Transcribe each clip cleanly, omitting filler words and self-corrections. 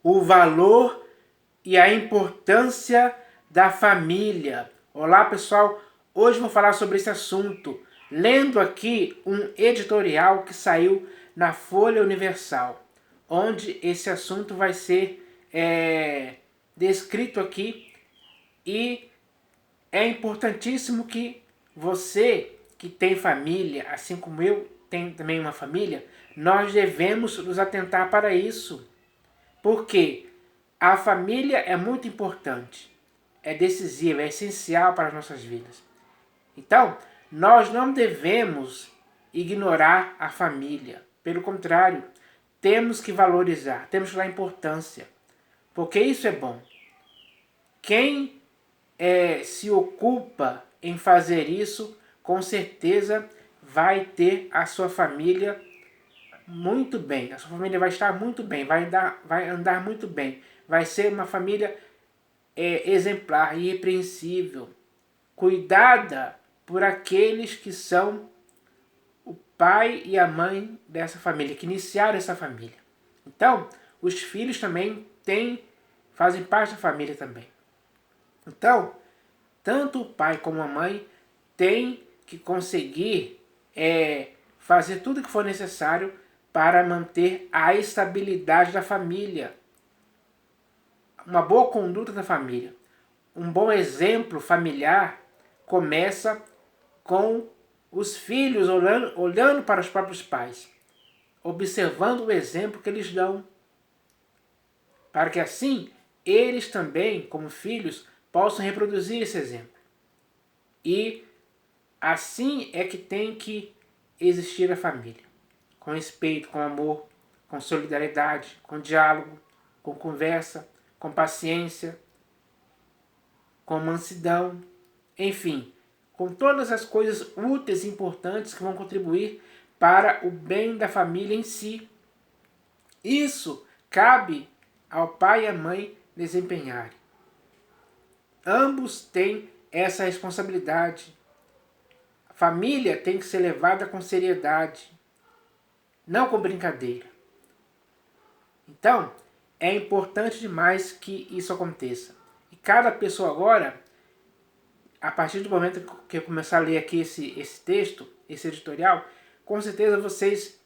o valor e a importância da família. Olá pessoal, hoje vou falar sobre esse assunto, lendo aqui um editorial que saiu na Folha Universal, onde esse assunto vai ser descrito aqui, e é importantíssimo que você que tem família, assim como eu tenho também uma família, nós devemos nos atentar para isso. Porque a família é muito importante, é decisiva, é essencial para as nossas vidas. Então, nós não devemos ignorar a família. Pelo contrário, temos que valorizar, temos que dar importância, porque isso é bom. Quem se ocupa em fazer isso, com certeza vai ter a sua família muito bem. A sua família vai estar muito bem, vai andar muito bem. Vai ser uma família exemplar, irrepreensível, cuidada por aqueles que são o pai e a mãe dessa família, que iniciaram essa família. Então, os filhos também fazem parte da família também. Então, tanto o pai como a mãe têm que conseguir fazer tudo o que for necessário para manter a estabilidade da família. Uma boa conduta da família. Um bom exemplo familiar começa com os filhos olhando para os próprios pais, observando o exemplo que eles dão, para que assim eles também, como filhos, possam reproduzir esse exemplo. E assim é que tem que existir a família. Com respeito, com amor, com solidariedade, com diálogo, com conversa, com paciência, com mansidão, enfim, com todas as coisas úteis e importantes que vão contribuir para o bem da família em si. Isso cabe ao pai e à mãe desempenharem. Ambos têm essa responsabilidade. A família tem que ser levada com seriedade, não com brincadeira. Então, é importante demais que isso aconteça. E cada pessoa agora, a partir do momento que eu começar a ler aqui esse texto, esse editorial, com certeza vocês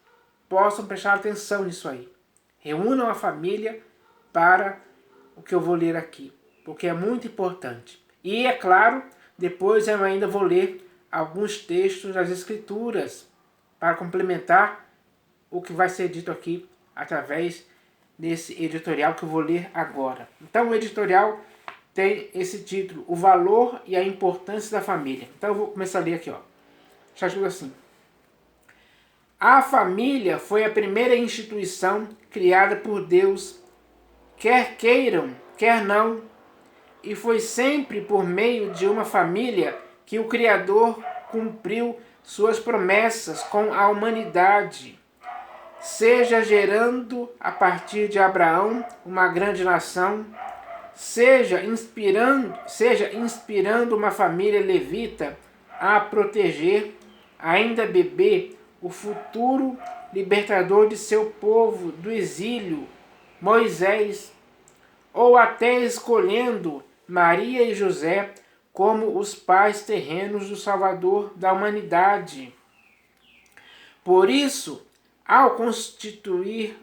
possam prestar atenção nisso aí. Reúnam a família para o que eu vou ler aqui, porque é muito importante. E é claro, depois eu ainda vou ler alguns textos das Escrituras para complementar o que vai ser dito aqui através desse editorial que eu vou ler agora. Então o editorial tem esse título, O Valor e a Importância da Família. Então eu vou começar a ler aqui, ó. Está escrito assim: a família foi a primeira instituição criada por Deus, quer queiram, quer não, e foi sempre por meio de uma família que o Criador cumpriu suas promessas com a humanidade, seja gerando a partir de Abraão uma grande nação, seja inspirando uma família levita a proteger, ainda bebê, o futuro libertador de seu povo do exílio, Moisés, ou até escolhendo Maria e José como os pais terrenos do Salvador da humanidade. Por isso, ao constituir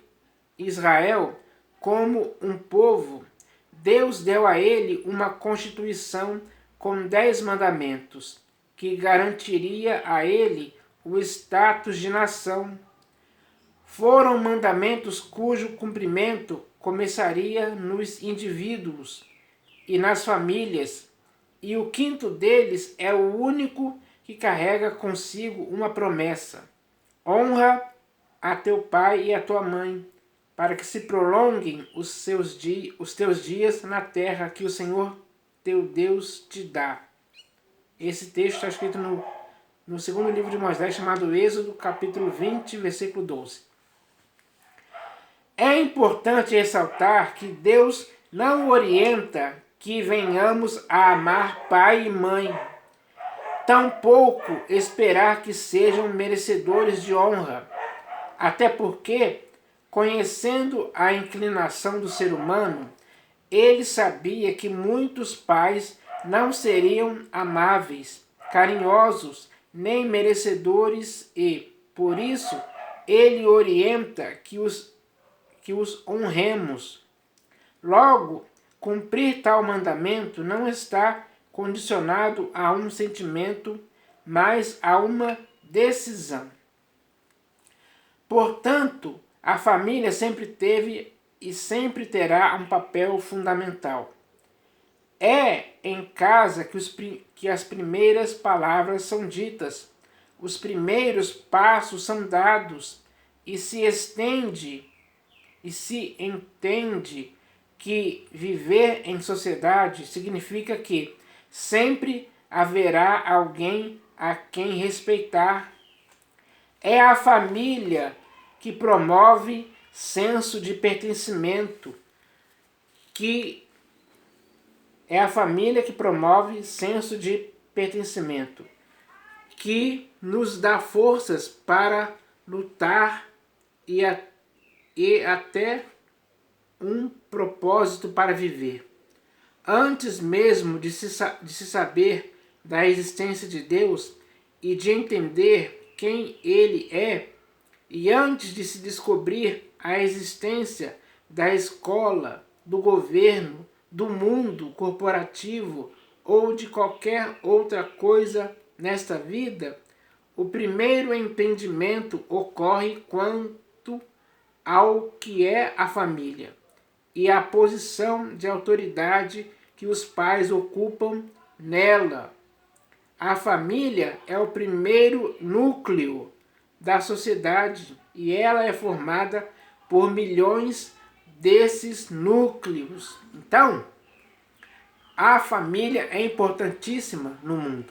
Israel como um povo, Deus deu a ele uma constituição com 10 mandamentos, que garantiria a ele o status de nação. Foram mandamentos cujo cumprimento começaria nos indivíduos e nas famílias, e o quinto deles é o único que carrega consigo uma promessa: honra a teu pai e a tua mãe, para que se prolonguem os teus dias na terra que o Senhor teu Deus te dá. Esse texto está escrito no segundo livro de Moisés, chamado Êxodo, capítulo 20, versículo 12. É importante ressaltar que Deus não orienta que venhamos a amar pai e mãe, tampouco esperar que sejam merecedores de honra, até porque Conhecendo a inclinação do ser humano, ele sabia que muitos pais não seriam amáveis, carinhosos, nem merecedores e, por isso, ele orienta que os honremos. Logo, cumprir tal mandamento não está condicionado a um sentimento, mas a uma decisão. Portanto, a família sempre teve e sempre terá um papel fundamental. É em casa que as primeiras palavras são ditas, os primeiros passos são dados e se entende que viver em sociedade significa que sempre haverá alguém a quem respeitar. É a família que promove senso de pertencimento, que nos dá forças para lutar e até um propósito para viver. Antes mesmo de se saber da existência de Deus e de entender quem Ele é, e antes de se descobrir a existência da escola, do governo, do mundo corporativo ou de qualquer outra coisa nesta vida, o primeiro entendimento ocorre quanto ao que é a família e a posição de autoridade que os pais ocupam nela. A família é o primeiro núcleo da sociedade e ela é formada por milhões desses núcleos. Então, a família é importantíssima no mundo.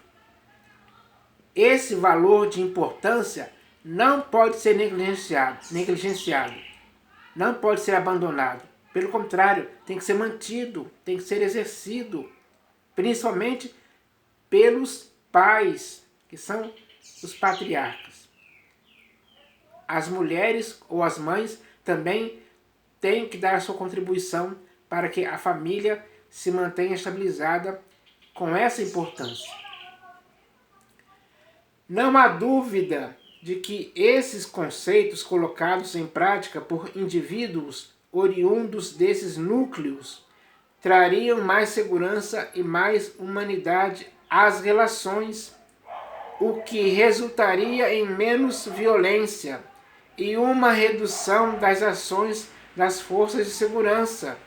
Esse valor de importância não pode ser negligenciado, não pode ser abandonado. Pelo contrário, tem que ser mantido, tem que ser exercido, principalmente pelos pais, que são os patriarcas. As mulheres ou as mães também têm que dar a sua contribuição para que a família se mantenha estabilizada com essa importância. Não há dúvida de que esses conceitos colocados em prática por indivíduos oriundos desses núcleos trariam mais segurança e mais humanidade às relações, o que resultaria em menos violência e uma redução das ações das forças de segurança.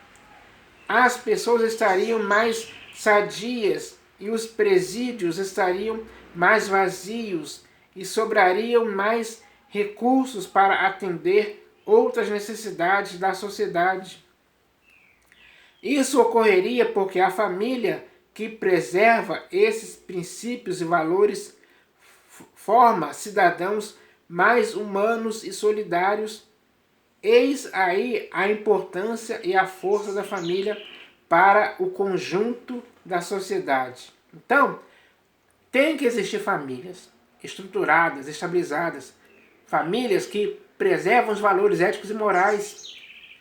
As pessoas estariam mais sadias e os presídios estariam mais vazios e sobrariam mais recursos para atender outras necessidades da sociedade. Isso ocorreria porque a família que preserva esses princípios e valores forma cidadãos mais humanos e solidários. Eis aí a importância e a força da família para o conjunto da sociedade. Então, tem que existir famílias estruturadas, estabilizadas, famílias que preservam os valores éticos e morais,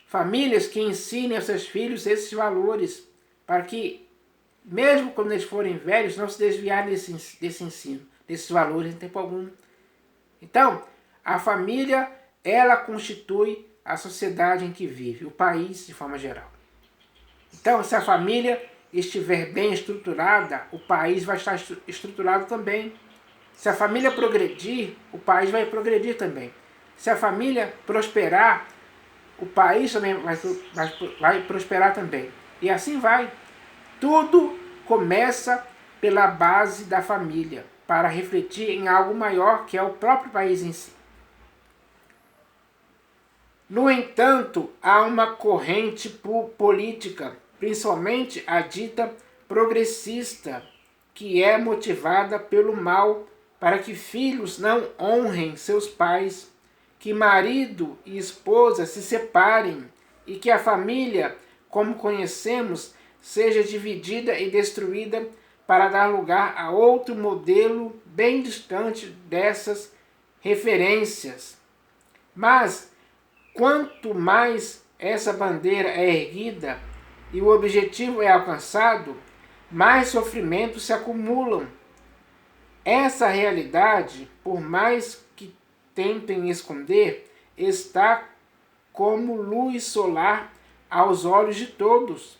famílias que ensinem aos seus filhos esses valores, para que, mesmo quando eles forem velhos, não se desviarem desse ensino, desses valores em tempo algum. Então, a família, ela constitui a sociedade em que vive, o país de forma geral. Então, se a família estiver bem estruturada, o país vai estar estruturado também. Se a família progredir, o país vai progredir também. Se a família prosperar, o país também vai prosperar também. E assim vai. Tudo começa pela base da família, para refletir em algo maior que é o próprio país em si. No entanto, há uma corrente política, principalmente a dita progressista, que é motivada pelo mal para que filhos não honrem seus pais, que marido e esposa se separem e que a família, como conhecemos, seja dividida e destruída para dar lugar a outro modelo bem distante dessas referências. Mas quanto mais essa bandeira é erguida e o objetivo é alcançado, mais sofrimentos se acumulam. Essa realidade, por mais que tentem esconder, está como luz solar aos olhos de todos.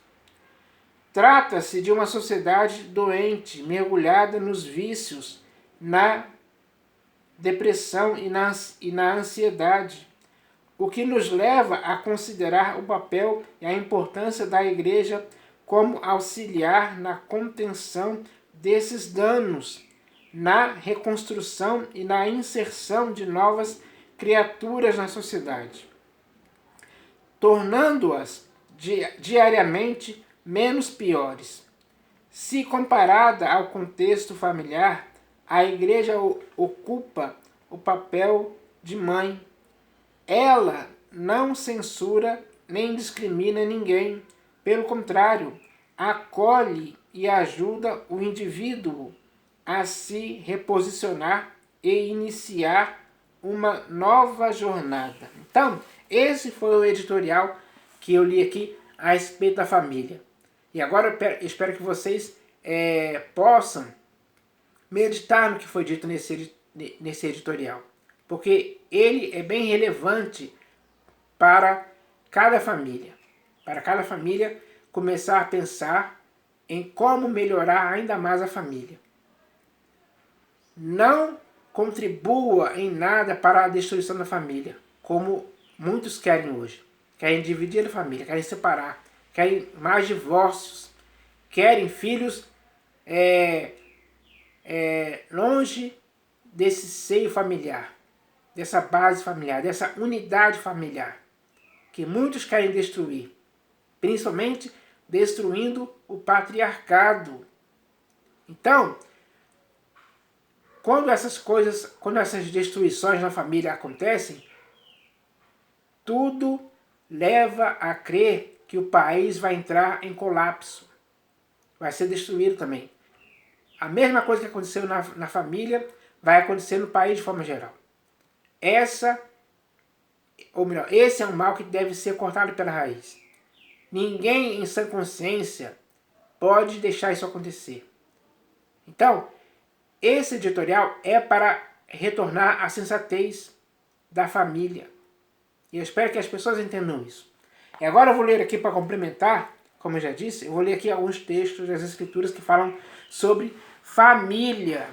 Trata-se de uma sociedade doente, mergulhada nos vícios, na depressão e na ansiedade, o que nos leva a considerar o papel e a importância da Igreja como auxiliar na contenção desses danos, na reconstrução e na inserção de novas criaturas na sociedade, tornando-as diariamente menos piores. Se comparada ao contexto familiar, a Igreja ocupa o papel de mãe. Ela não censura nem discrimina ninguém. Pelo contrário, acolhe e ajuda o indivíduo a se reposicionar e iniciar uma nova jornada. Então, esse foi o editorial que eu li aqui a respeito da família. E agora eu espero que vocês possam meditar no que foi dito nesse editorial, porque ele é bem relevante para cada família. Para cada família começar a pensar em como melhorar ainda mais a família. Não contribua em nada para a destruição da família, como muitos querem hoje. Querem dividir a família, querem separar, querem mais divórcios, querem filhos longe desse seio familiar, dessa base familiar, dessa unidade familiar, que muitos querem destruir, principalmente destruindo o patriarcado. Então, quando essas destruições na família acontecem, tudo leva a crer que o país vai entrar em colapso, vai ser destruído também. A mesma coisa que aconteceu na família vai acontecer no país de forma geral. Esse é um mal que deve ser cortado pela raiz. Ninguém em sã consciência pode deixar isso acontecer. Então, esse editorial é para retornar à sensatez da família. E eu espero que as pessoas entendam isso. E agora eu vou ler aqui para complementar, como eu já disse, eu vou ler aqui alguns textos das Escrituras que falam sobre família.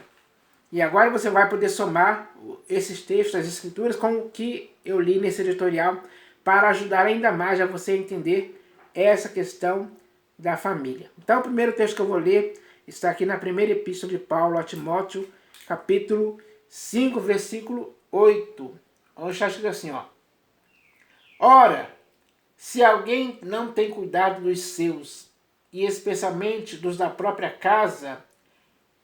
E agora você vai poder somar esses textos das Escrituras com o que eu li nesse editorial para ajudar ainda mais a você entender essa questão da família. Então, o primeiro texto que eu vou ler está aqui na primeira epístola de Paulo a Timóteo, capítulo 5, versículo 8. Onde está escrito assim, ó. Ora, se alguém não tem cuidado dos seus, e especialmente dos da própria casa,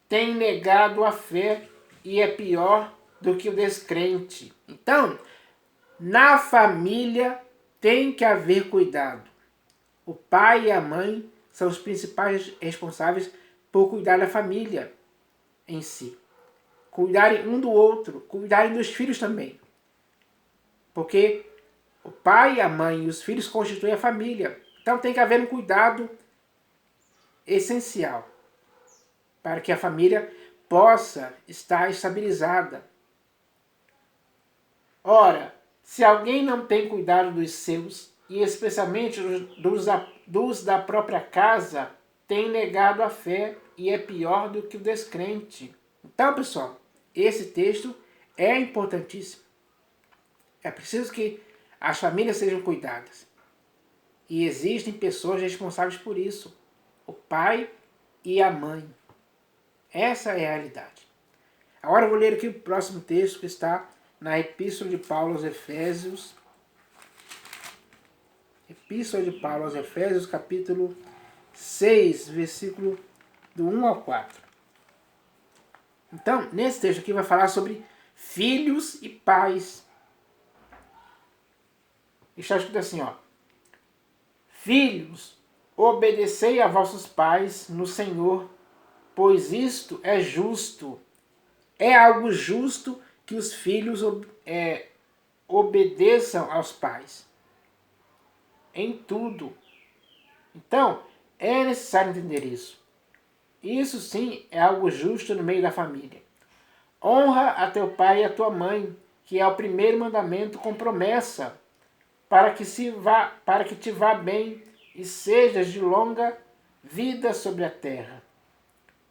tem negado a fé e é pior do que o descrente. Então, na família tem que haver cuidado. O pai e a mãe são os principais responsáveis por cuidar da família em si. Cuidarem um do outro, cuidarem dos filhos também. Porque o pai, a mãe e os filhos constituem a família. Então tem que haver um cuidado essencial para que a família possa estar estabilizada. Ora, se alguém não tem cuidado dos seus, e especialmente dos da própria casa, tem negado a fé e é pior do que o descrente. Então, pessoal, esse texto é importantíssimo. É preciso que as famílias sejam cuidadas. E existem pessoas responsáveis por isso. O pai e a mãe. Essa é a realidade. Agora eu vou ler aqui o próximo texto que está na Epístola de Paulo aos Efésios. Epístola de Paulo aos Efésios, capítulo 6, versículo do 1 ao 4. Então, nesse texto aqui vai falar sobre filhos e pais. Está escrito assim, ó. Filhos, obedecei a vossos pais no Senhor, pois isto é justo. É algo justo que os filhos obedeçam aos pais. Em tudo. Então, é necessário entender isso. Isso sim é algo justo no meio da família. Honra a teu pai e a tua mãe, que é o primeiro mandamento com promessa, para que te vá bem e sejas de longa vida sobre a terra.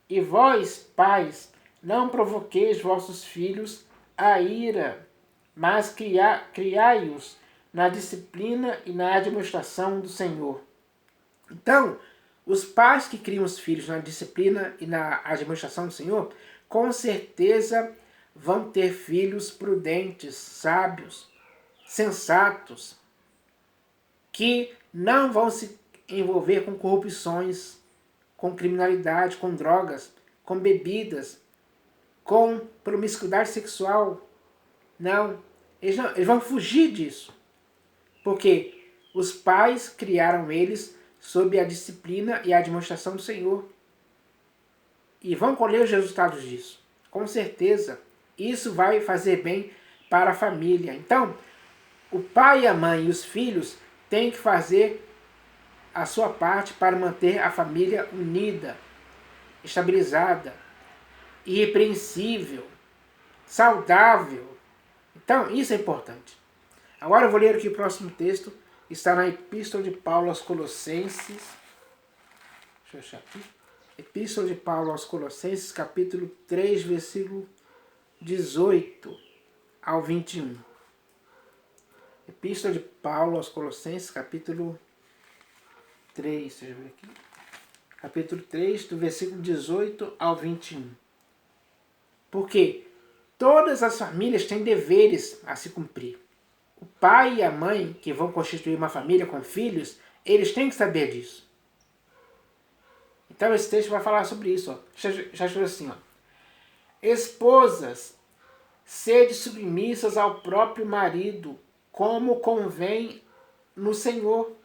E vós, pais, não provoqueis vossos filhos a ira, mas criai-os na disciplina e na administração do Senhor. Então, os pais que criam os filhos na disciplina e na administração do Senhor, com certeza vão ter filhos prudentes, sábios, sensatos, que não vão se envolver com corrupções, com criminalidade, com drogas, com bebidas, com promiscuidade sexual. Não, eles vão fugir disso. Porque os pais criaram eles sob a disciplina e a administração do Senhor. E vão colher os resultados disso. Com certeza, isso vai fazer bem para a família. Então, o pai, a mãe e os filhos têm que fazer a sua parte para manter a família unida, estabilizada, irrepreensível, saudável. Então, isso é importante. Agora eu vou ler aqui o próximo texto. Está na Epístola de Paulo aos Colossenses. Deixa eu achar aqui. Epístola de Paulo aos Colossenses, capítulo 3, versículo 18 ao 21. Epístola de Paulo aos Colossenses, capítulo 3, deixa eu ver aqui. Capítulo 3, do versículo 18 ao 21. Porque todas as famílias têm deveres a se cumprir. O pai e a mãe, que vão constituir uma família com filhos, eles têm que saber disso. Então esse texto vai falar sobre isso. Ó. Já estou assim, ó. Esposas, sede submissas ao próprio marido, como convém no Senhor.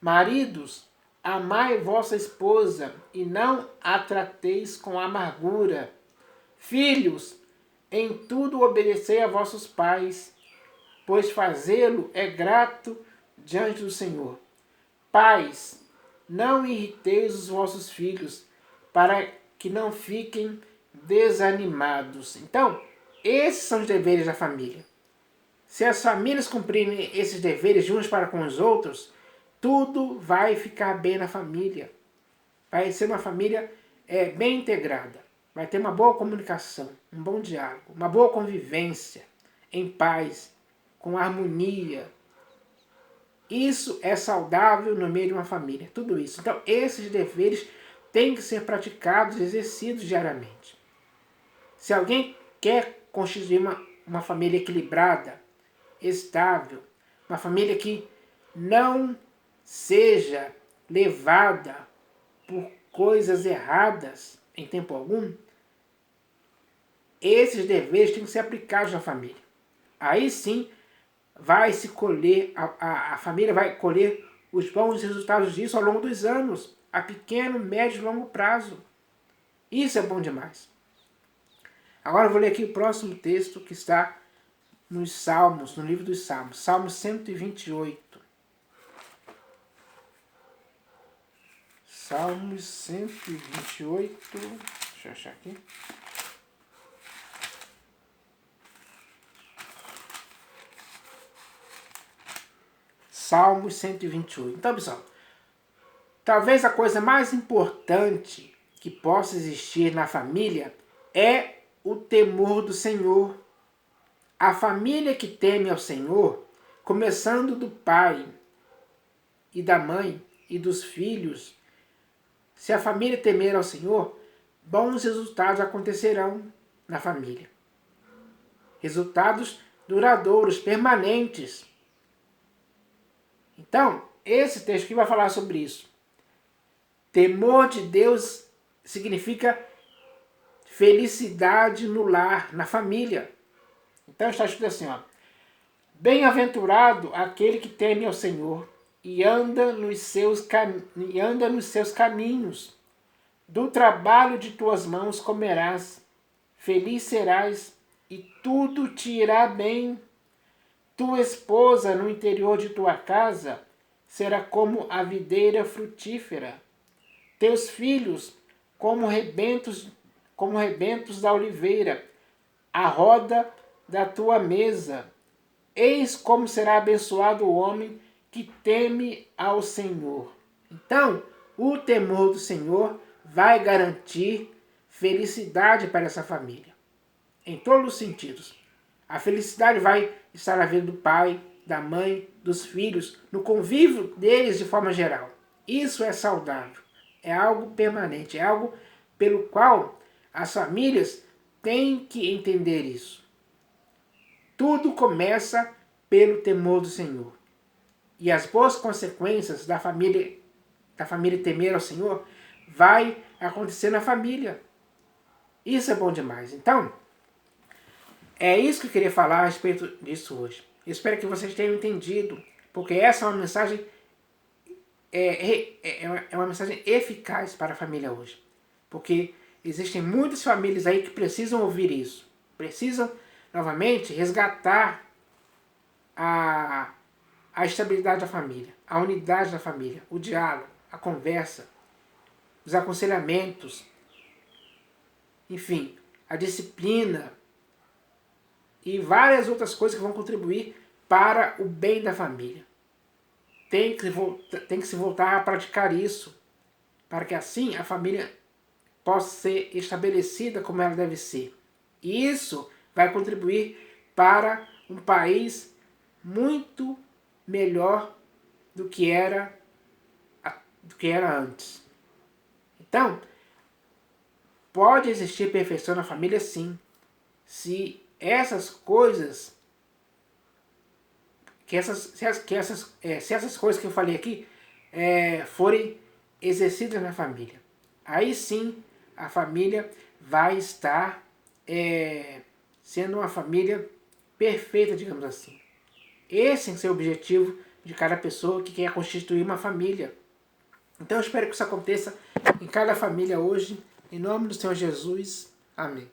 Maridos, amai vossa esposa e não a trateis com amargura. Filhos, em tudo obedecei a vossos pais, pois fazê-lo é grato diante do Senhor. Pais, não irriteis os vossos filhos, para que não fiquem desanimados. Então, esses são os deveres da família. Se as famílias cumprirem esses deveres de uns para com os outros, tudo vai ficar bem na família. Vai ser uma família bem integrada. Vai ter uma boa comunicação, um bom diálogo, uma boa convivência, em paz, com harmonia. Isso é saudável no meio de uma família. Tudo isso. Então, esses deveres têm que ser praticados, exercidos diariamente. Se alguém quer constituir uma família equilibrada, estável, uma família que não seja levada por coisas erradas em tempo algum, esses deveres têm que ser aplicados na família. Aí sim vai se colher, a família vai colher os bons resultados disso ao longo dos anos, a pequeno, médio e longo prazo. Isso é bom demais. Agora eu vou ler aqui o próximo texto que está nos Salmos, no livro dos Salmos, Salmo 128. Salmos 128, deixa eu achar aqui. Salmos 128. Então, pessoal, talvez a coisa mais importante que possa existir na família é o temor do Senhor. A família que teme ao Senhor, começando do pai e da mãe e dos filhos, se a família temer ao Senhor, bons resultados acontecerão na família. Resultados duradouros, permanentes. Então, esse texto aqui vai falar sobre isso. Temor de Deus significa felicidade no lar, na família. Então está escrito assim, ó. Bem-aventurado aquele que teme ao Senhor e anda nos seus caminhos. Do trabalho de tuas mãos comerás, feliz serás e tudo te irá bem. Tua esposa no interior de tua casa será como a videira frutífera. Teus filhos como rebentos da oliveira, à roda da tua mesa. Eis como será abençoado o homem que teme ao Senhor. Então, o temor do Senhor vai garantir felicidade para essa família, em todos os sentidos. A felicidade vai estar na vida do pai, da mãe, dos filhos, no convívio deles de forma geral. Isso é saudável, é algo permanente, é algo pelo qual as famílias têm que entender isso. Tudo começa pelo temor do Senhor. E as boas consequências da família temer ao Senhor vai acontecer na família. Isso é bom demais. Então, é isso que eu queria falar a respeito disso hoje. Eu espero que vocês tenham entendido, porque essa é uma mensagem é uma mensagem eficaz para a família hoje. Porque existem muitas famílias aí que precisam ouvir isso. Precisam, novamente, resgatar a estabilidade da família, a unidade da família, o diálogo, a conversa, os aconselhamentos, enfim, a disciplina e várias outras coisas que vão contribuir para o bem da família. Tem que se voltar a praticar isso, para que assim a família possa ser estabelecida como ela deve ser. E isso vai contribuir para um país muito melhor do que era antes. Então, pode existir perfeição na família sim, se essas coisas, se essas coisas que eu falei aqui forem exercidas na família. Aí sim a família vai estar sendo uma família perfeita, digamos assim. Esse tem que ser o objetivo de cada pessoa que quer constituir uma família. Então eu espero que isso aconteça em cada família hoje. Em nome do Senhor Jesus. Amém.